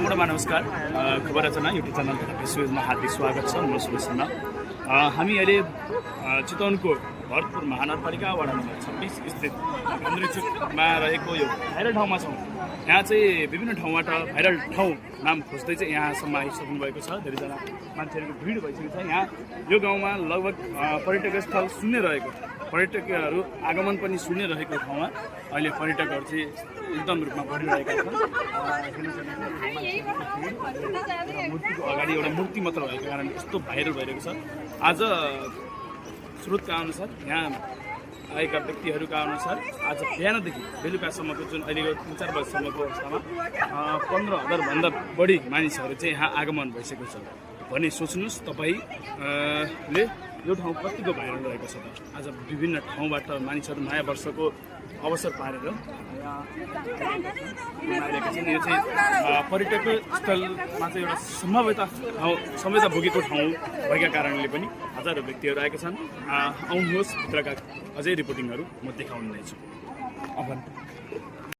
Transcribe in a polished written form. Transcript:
सम्पूर्णमा नमस्कार। खबर रचना युट्युब च्यानल तथा फेसबुकमा हार्दिक स्वागत छ। म सुरेश खन्ना। हामी अहिले चितवनको भरतपुर महानगरपालिका वडा नम्बर 26 स्थित चोकमा रहेको यो भाइरल ठाउँमा छौँ। यहाँ चाहिँ विभिन्न ठाउँबाट भाइरल ठाउँ नाम खोज्दै चाहिँ यहाँसम्म आइसक्नु भएको छ। धेरैजना मान्छेहरूको भिड भइसकेको छ। यहाँ यो गाउँमा लगभग पर्यटक स्थल शून्य रहेको, पर्यटकहरू आगमन पनि शून्य रहेको ठाउँमा अहिले पर्यटकहरू चाहिँ एकदम रूपमा बढिरहेका छन्। मूर्तिको अगाडि एउटा मूर्ति मात्र भएको कारण यस्तो भाइरल भइरहेको छ। आज स्रोतका अनुसार यहाँ आएका व्यक्तिहरूका अनुसार आज बिहानदेखि बेलुकासम्मको जुन अहिलेको 3-4 बजीसम्मको अवस्थामा 15,000 भन्दा बढी मानिसहरू चाहिँ यहाँ आगमन भइसकेको छ भने सोच्नुहोस् तपाईँले यो ठाउँ कतिको भाइरल रहेको छ। आज विभिन्न ठाउँबाट मानिसहरू नयाँ वर्षको अवसर पारेर आइरहेका छन्। यो चाहिँ पर्यटक स्थलमा चाहिँ एउटा सम्भाव्यता भोगेको ठाउँ भएका कारणले पनि हजारौँ व्यक्तिहरू आएका छन्। आउनुहोस् भित्रका अझै रिपोर्टिङहरू म देखाउने छु।